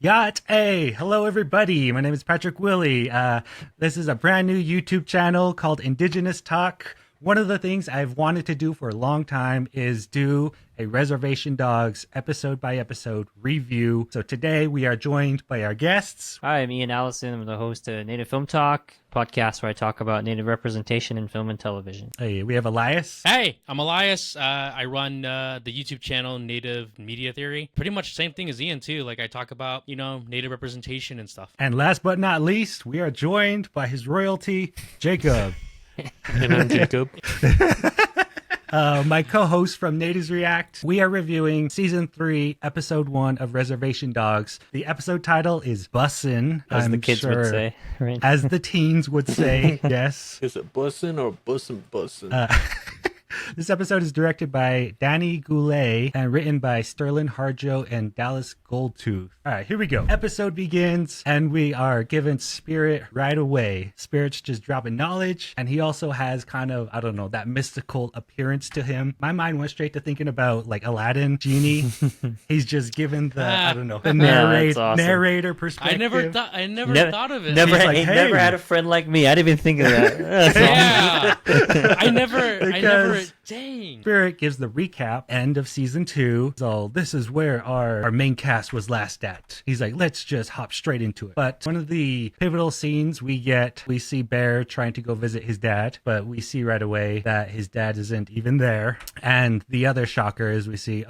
Yacht A. Hello, everybody. My name is Patrick Willie. This is a brand new YouTube channel called Indigenous Talk. One of the things I've wanted to do for a long time is do a Reservation Dogs episode by episode review. So today we are joined by our guests. Hi, I'm Ian Allison. I'm the host of Native Film Talk, podcast where I talk about Native representation in film and television. Hey, we have Elias. Hey, I'm Elias. I run the YouTube channel Native Media Theory. Pretty much the same thing as Ian, too. Like, I talk about, Native representation and stuff. And last but not least, we are joined by his royalty, Jacob. And I'm Jacob. My co-host from Natives React. We are reviewing Season 3, Episode 1 of Reservation Dogs. The episode title is Bussin'. As the kids would say, right? As the teens would say, yes. Is it bussin' or bussin'? This episode is directed by Danny Goulet and written by Sterling Harjo and Dallas Goldtooth. All right, here we go. Episode begins, and we are given Spirit right away. Spirit's just dropping knowledge, and he also has kind of, I don't know, that mystical appearance to him. My mind went straight to thinking about, like, Aladdin, Genie. He's just given the, I don't know, the narrator perspective. I never thought of it. Never like, never had a friend like me. I didn't even think of that. Yeah. I never. Dang. Spirit gives the recap, end of season 2. So this is where our main cast was last at. He's like, let's just hop straight into it. But one of the pivotal scenes we see Bear trying to go visit his dad, but we see right away that his dad isn't even there. And the other shocker is we see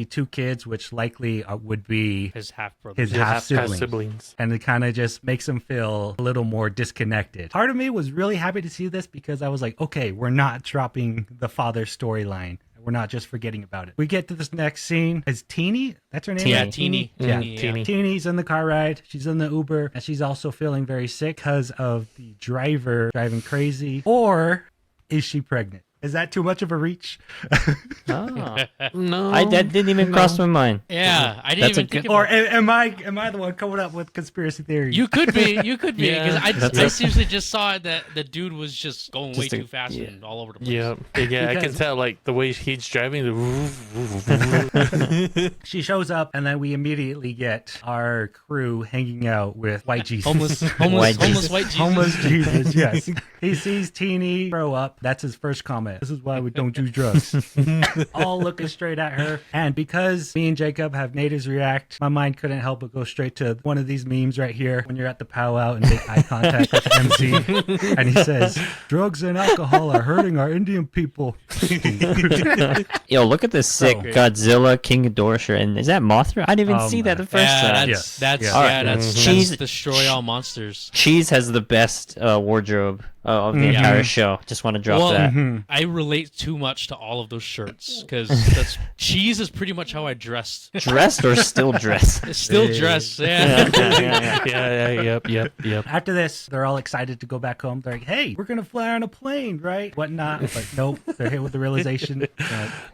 two kids, which likely would be his half-brothers. His half-siblings. And it kind of just makes him feel a little more disconnected. Part of me was really happy to see this because I was like, okay, we're not dropping the father storyline. We're not just forgetting about it. We get to this next scene. Is Teeny? That's her name? Yeah, Teeny. Teeny. Teeny's in the car ride. She's in the Uber, and she's also feeling very sick because of the driver driving crazy. Or is she pregnant? Is that too much of a reach? No. That didn't even cross my mind. Yeah, I didn't even think about Or am I the one coming up with conspiracy theories? You could be, because Yeah, I seriously just saw that the dude was just going way too fast and all over the place. Yeah, I can tell, like, the way he's driving. She shows up, and then we immediately get our crew hanging out with White Jesus. Homeless white Jesus. Homeless Jesus, yes. He sees Teeny throw up. That's his first comment. This is why we don't do drugs. All looking straight at her. And because me and Jacob have Natives React, my mind couldn't help but go straight to one of these memes right here when you're at the powwow and make eye contact with the MC. And he says, drugs and alcohol are hurting our Indian people. Yo, look at this sick Godzilla King Ghidorah shirt. And is that Mothra? I didn't even see that the first time. That's Cheese destroy all monsters. Cheese has the best wardrobe of the entire show. Just want to drop that. I relate too much to all of those shirts because Cheese is pretty much how I dressed. Dressed or still dressed? Still dressed, yeah. Yep. After this, they're all excited to go back home. They're like, hey, we're going to fly on a plane, right? Whatnot. But nope, they're hit with the realization,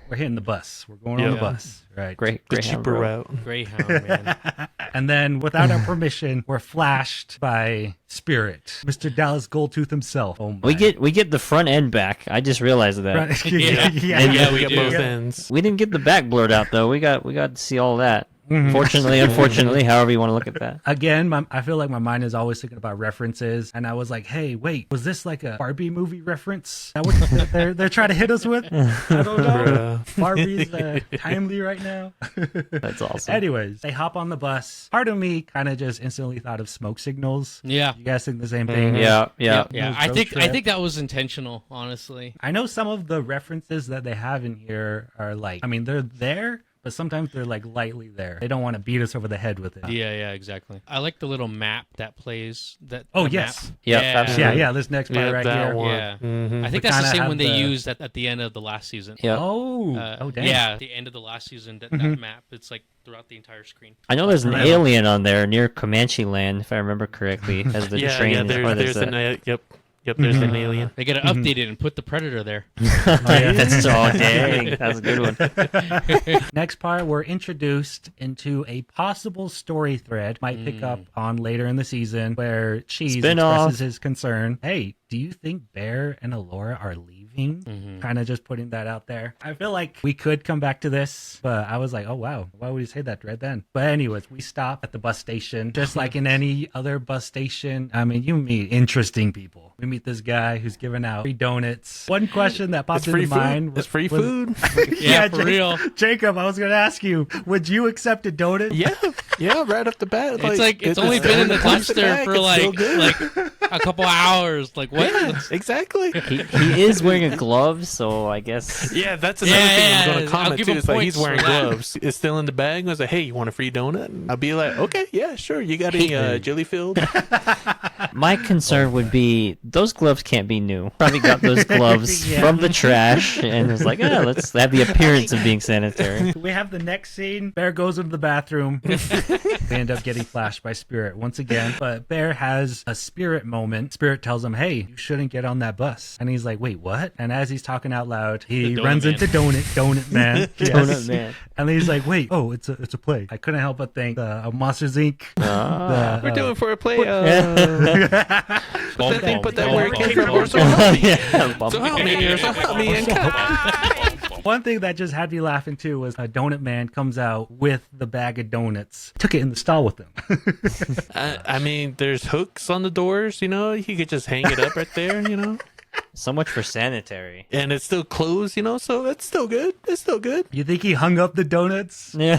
we're hitting the bus. We're going on the bus. Right. Great. The cheaper route. Greyhound, man. And then, without our permission, we're flashed by Spirit, Mr. Dallas Goldtooth himself. Oh my. We get the front end back. I just realized that. Right. Yeah, we get do. both ends. We didn't get the back blurred out though. We got to see all that. Fortunately, unfortunately, however you want to look at that. Again, I feel like my mind is always thinking about references, and I was like, "Hey, wait, was this like a Barbie movie reference? That what they're trying to hit us with? I don't know. Barbie's timely right now." That's awesome. Anyways, they hop on the bus. Part of me kind of just instantly thought of smoke signals. Yeah. You guys think the same thing? Yeah. I think that was intentional, honestly. I know some of the references that they have in here are like, I mean, they're there, but sometimes they're like lightly there. They don't want to beat us over the head with it. Yeah, exactly. I like the little map that plays. Yes. Map. Yep, Yeah. Yeah, this next part right that here. one. Yeah. Mm-hmm. I think We that's the kinda same have one they used at the end of the last season. Yep. Oh, damn. Yeah, the end of the last season, that map, it's like throughout the entire screen. I know there's an alien on there near Comanche Land, if I remember correctly, as the train. There's there's an alien. They get it updated and put the Predator there. That's dang. That's a good one. Next part, we're introduced into a possible story thread, might pick up on later in the season, where Cheese Spin-off. expresses his concern. Hey, do you think Bear and Elora are leaving? leaving. Kind of just putting that out there. I feel like we could come back to this, but I was like, oh wow, why would you say that right then? But anyways, we stop at the bus station, just like in any other bus station. I mean, you meet interesting people. We meet this guy who's giving out free donuts. One question that popped into mind It's free food. Yeah, for real. Jacob, I was going to ask you, would you accept a donut? Yeah, right off the bat. It's like it's only been in the plastic dumpster bag, for it's still like good. a couple hours. Like what? Yeah, exactly. He is wearing a glove, so I guess. Yeah, that's another thing I'm going to I'll comment give too. him It's like he's points wearing for that. gloves. It's still in the bag. I was like, hey, you want a free donut? And I'll be like, okay, yeah, sure. You got any jelly filled? My concern would be those gloves can't be new. Probably got those gloves Yeah. from the trash and was like, let's have the appearance of being sanitary. We have the next scene. Bear goes into the bathroom. They end up getting flashed by Spirit once again. But Bear has a Spirit moment. Spirit tells him, hey, you shouldn't get on that bus. And he's like, wait, what? And as he's talking out loud, he The Donut runs Man. into Donut Man. Yes. Donut Man. And he's like, wait, oh, it's a play. I couldn't help but think Monsters Inc. Ah. We're doing for a play. Bum, That thing, bum, put that bum, where it bum, came from. bum, Or so bum. help me. Yeah, So help me. Or so help me. And One thing that just had me laughing too was a Donut Man comes out with the bag of donuts. Took it in the stall with him. I mean, there's hooks on the doors, you know. You could just hang it up right there, you know. So much for sanitary. And it's still closed, you know, so it's still good. It's still good. You think he hung up the donuts? Yeah.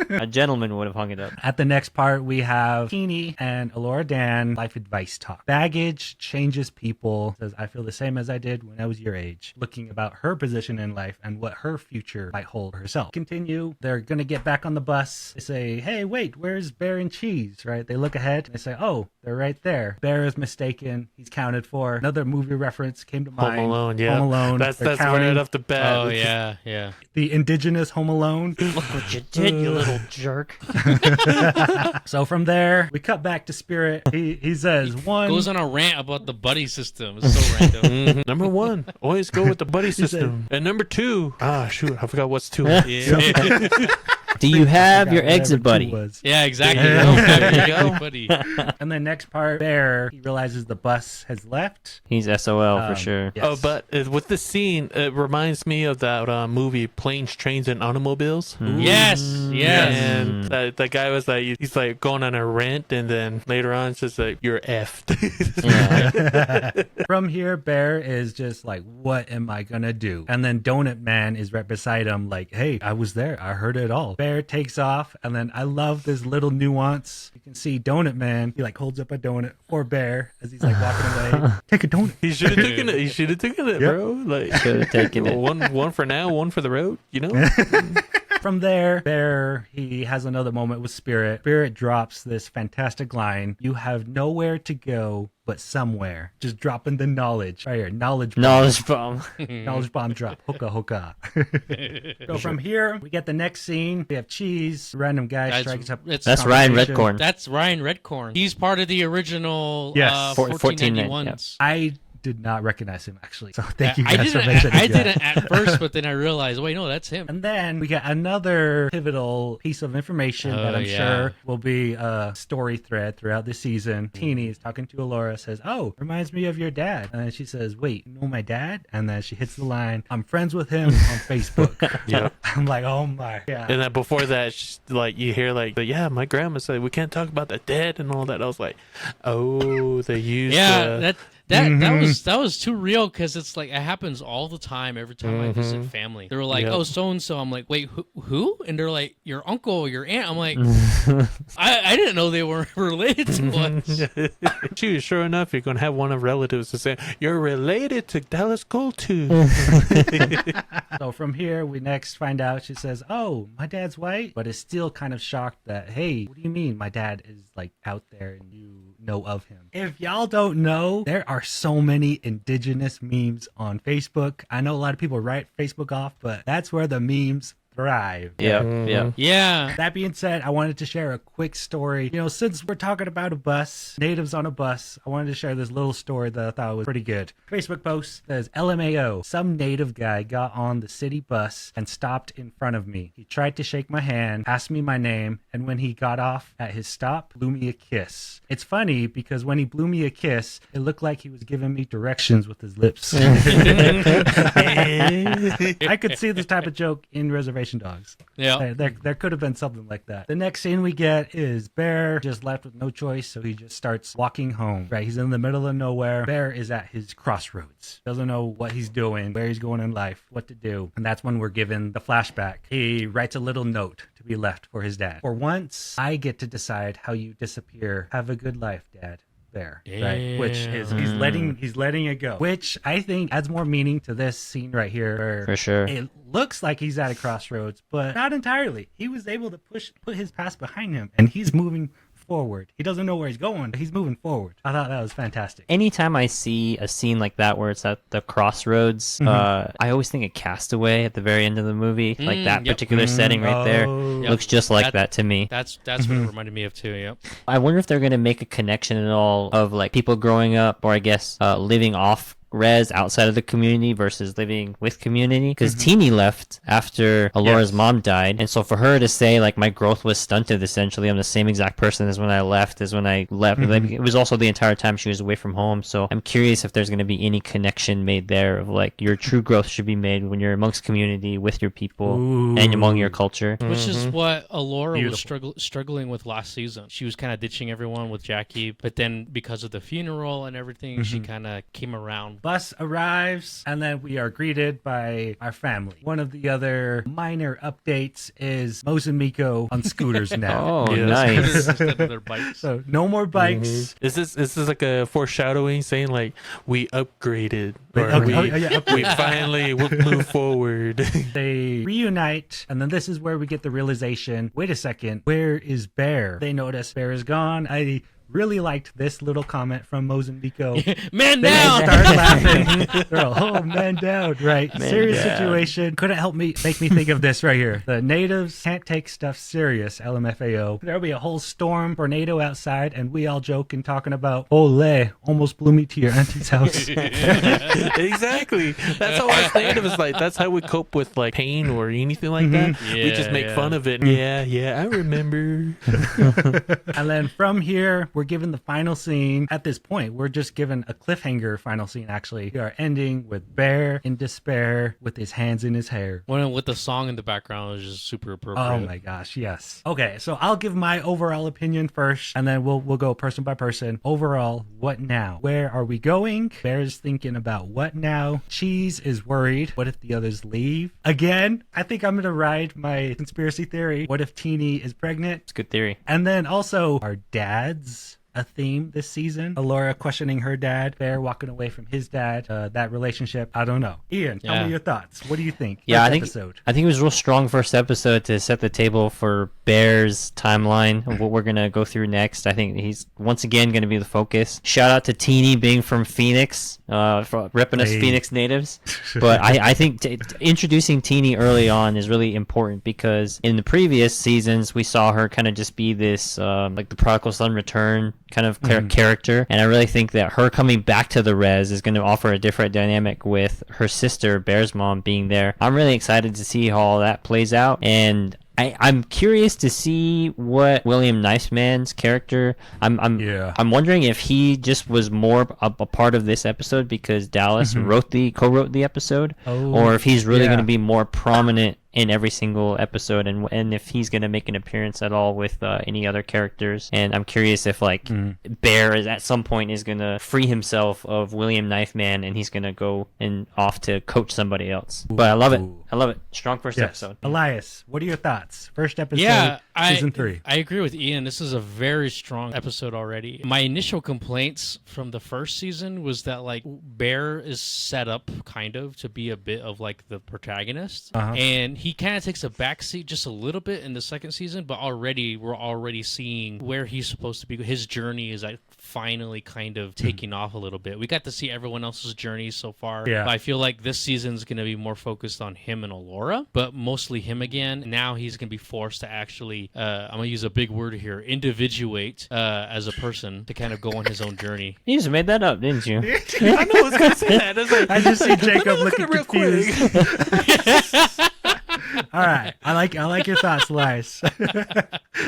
A gentleman would have hung it up. At the next part, we have Bikini and Elora Dan life advice talk. Baggage changes people. Says, I feel the same as I did when I was your age. Looking about her position in life and what her future might hold for herself. Continue. They're going to get back on the bus. They say, hey, wait, where's Bear and Cheese? Right? They look ahead and they say, oh, they're right there. Bear is mistaken. He's counted for. Another movie reference came to mind. Home Alone, yeah. Home Alone. That's They're right counting. off the bat. Oh It's just- yeah, yeah. The indigenous Home Alone. Look what you did, you little jerk. So from there, we cut back to Spirit. He says, one. Goes on a rant about the buddy system. It's so random. Mhm. Number one, always go with the buddy system. And number two, shoot, I forgot what's two. Yeah, Do you have your Forgot whatever exit two buddy? was. yeah, exactly. There you go. Buddy. And the next part, Bear, he realizes the bus has left. He's SOL for sure. Yes. Oh, but with the scene, it reminds me of that movie, Planes, Trains, and Automobiles. Yes, yes. And that guy was like, he's like going on a rant, and then later on, it's just like, you're effed. Yeah. From here, Bear is just like, what am I gonna do? And then Donut Man is right beside him, like, hey, I was there. I heard it all. Bear takes off, and then I love this little nuance. You can see Donut Man, he like holds up a donut for Bear as he's like walking away. Take a donut. He should have taken it. He should have taken it, Yep. bro. Like, Should have taken it. one for now, one for the road. You know. From there, Bear, he has another moment with Spirit. Spirit drops this fantastic line, you have nowhere to go but somewhere. Just dropping the knowledge. Right here, knowledge bomb. Knowledge bomb. Knowledge bomb drop. Hookah, hookah. So from here, we get the next scene. We have Cheese. Random guy Guys, strikes up. That's Ryan conversation. Redcorn. That's Ryan Redcorn. He's part of the original Yes. 1491s. I did not recognize him, actually. So thank you I guys for didn't. mentioning I that. didn't at first, but then I realized, wait, no, that's him. And then we got another pivotal piece of information that Oh, I'm yeah. sure will be a story thread throughout the season. Teeny is talking to Elora, says, oh, reminds me of your dad. And then she says, wait, you know my dad? And then she hits the line, I'm friends with him on Facebook. Yeah. I'm like, oh my. Yeah. And then before that, like you hear like, yeah, my grandma said we can't talk about the dead and all that. I was like, oh, they used. Yeah, that Mhm. that was too real because it's like it happens all the time. Every time I visit family, they were like, Yep. "Oh, so and so." I'm like, "Wait, who?" And they're like, "Your uncle, your aunt." I'm like, I didn't know they were related to us. Shoot, sure enough, you're gonna have one of relatives to say you're related to Dallas Goldtooth. So from here, we next find out she says, oh, my dad's white, but is still kind of shocked that, hey, what do you mean my dad is like out there and you know of him? If y'all don't know, there are so many indigenous memes on Facebook. I know a lot of people write Facebook off, but that's where the memes thrive. Yeah. Yeah. That being said, I wanted to share a quick story. You know, since we're talking about a bus, natives on a bus, I wanted to share this little story that I thought was pretty good. Facebook post says, LMAO, some native guy got on the city bus and stopped in front of me. He tried to shake my hand, asked me my name, and when he got off at his stop, blew me a kiss. It's funny because when he blew me a kiss, it looked like he was giving me directions with his lips. I could see this type of joke in Reservation Dogs. Yeah. There could have been something like that. The next scene we get is Bear just left with no choice, so he just starts walking home. Right, he's in the middle of nowhere. Bear is at his crossroads. Doesn't know what he's doing, where he's going in life, what to do. And that's when we're given the flashback. He writes a little note to be left for his dad. For once, I get to decide how you disappear. Have a good life, Dad. There, right? Which is he's letting it go, which I think adds more meaning to this scene right here. Where For sure. it looks like he's at a crossroads, but not entirely. He was able to put his past behind him, and he's moving forward. He doesn't know where he's going, but he's moving forward. I thought that was fantastic. Anytime I see a scene like that where it's at the crossroads, I always think of Castaway at the very end of the movie. Like that particular setting right there looks just like that to me. That's what it reminded me of too. Yep. I wonder if they're going to make a connection at all of like people growing up, or I guess living off res outside of the community versus living with community, because Teeny left after Elora's mom died, and so for her to say like my growth was stunted, essentially I'm the same exact person as when I left, like, it was also the entire time she was away from home. So I'm curious if there's going to be any connection made there of like your true growth should be made when you're amongst community with your people and among your culture, which is what Elora was struggling with last season. She was kind of ditching everyone with Jackie, but then because of the funeral and everything, she kind of came around. Bus arrives, and then we are greeted by our family. One of the other minor updates is Mose and Miko on scooters now. Oh, nice. Instead of their bikes. So no more bikes. Is this like a foreshadowing saying like we upgraded, or upgraded. we finally move forward? They reunite, and then this is where we get the realization, wait a second, where is Bear? They notice Bear is gone. I really liked this little comment from Mozambico. Man They down! start laughing. They're all, oh, man down, right? Serious down. situation. Couldn't help me make me think of this right here. The natives can't take stuff serious, LMFAO. There'll be a whole storm tornado outside, and we all joke and talking about, ole, almost blew me to your auntie's house. Exactly. That's how us natives like. That's how we cope with like pain or anything like that. We just make fun of it. Yeah, I remember. And then from here, we're given the final scene. At this point, we're just given a cliffhanger final scene, actually. We are ending with Bear in despair with his hands in his hair. When with the song in the background is just super appropriate. Oh my gosh, yes. Okay, so I'll give my overall opinion first, and then we'll go person by person. Overall, what now? Where are we going? Bear's thinking about what now? Cheese is worried. What if the others leave? Again, I think I'm going to ride my conspiracy theory. What if Teeny is pregnant? It's a good theory. And then also, are dads a theme this season? Elora questioning her dad, Bear walking away from his dad, that relationship. I don't know. Ian, tell me your thoughts. What do you think? Yeah, First I think it was a real strong first episode to set the table for Bear's timeline of what we're going to go through next. I think he's once again going to be the focus. Shout out to Teeny being from Phoenix, for repping us Phoenix natives. But I think introducing Teeny early on is really important, because in the previous seasons we saw her kind of just be this like the prodigal son return kind of character, and I really think that her coming back to the res is going to offer a different dynamic with her sister Bear's mom being there. I'm really excited to see how all that plays out, and I'm curious to see what William Knifeman's character. I'm wondering if he just was more a part of this episode because Dallas co-wrote the episode, or if he's really going to be more prominent in every single episode, and if he's going to make an appearance at all with any other characters. And I'm curious if like Bear is at some point is going to free himself of William Knifeman, and he's going to go and off to coach somebody else. But I love it. I love it. Strong first episode. Elias, what are your thoughts? First episode, season 3. I agree with Ian. This is a very strong episode already. My initial complaints from the first season was that like Bear is set up kind of to be a bit of like the protagonist, and he kind of takes a backseat just a little bit in the second season, but we're already seeing where he's supposed to be. His journey is, I finally kind of taking off a little bit. We got to see everyone else's journeys so far. Yeah. But I feel like this season's going to be more focused on him and Elora, but mostly him again. Now he's going to be forced to actually, I'm going to use a big word here, individuate as a person to kind of go on his own journey. You just made that up, didn't you? I know I was gonna say that. It's like, I just see Jacob look looking at it real confused. All right, I like your thoughts, Elias.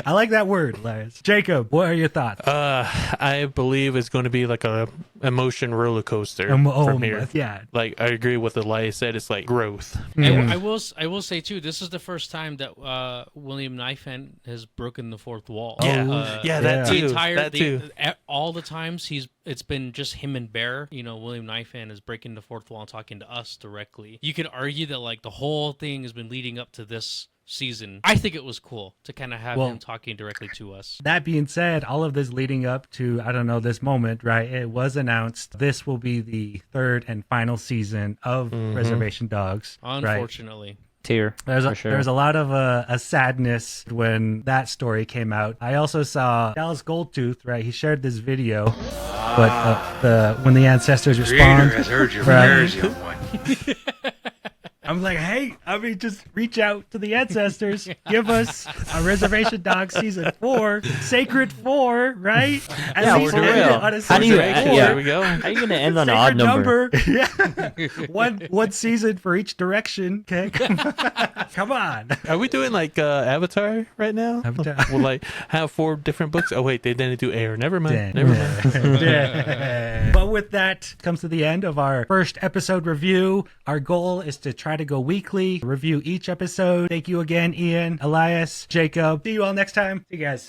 I like that word, Elias. Jacob, what are your thoughts? I believe it's going to be like a emotion roller coaster Oh, from here. yeah. Like I agree with what Elias said. It's like growth. I will say too, this is the first time that William Knifehan has broken the fourth wall. Yeah, yeah. that The too. entire that too. all the times it's been just him and Bear. You know, William Knifehan is breaking the fourth wall and talking to us directly. You could argue that like the whole thing has been leading up to this season. I think it was cool to kind of have him talking directly to us. That being said, all of this leading up to, I don't know, this moment, right? It was announced this will be the third and final season of Reservation Dogs. Unfortunately. Right? Tier. There's a lot of a sadness when that story came out. I also saw Dallas Goldtooth, right? He shared this video, but when the ancestors respond, Creator has heard your prayers, young one. I'm like, hey, just reach out to the ancestors. Give us a Reservation Dog season 4, Sacred 4, right? At Yeah, least for end it real. on a How do you? sacred 4. There we go. How are you gonna end on an Sacred odd number? Yeah, one season for each direction. Okay, come on. Are we doing like Avatar right now? Avatar. We'll like have 4 different books. Oh wait, they didn't do Air. Never mind. Damn. Never mind. Yeah. But with that comes to the end of our first episode review. Our goal is to try to go weekly, review each episode. Thank you again, Ian, Elias, Jacob. See you all next time. See you guys.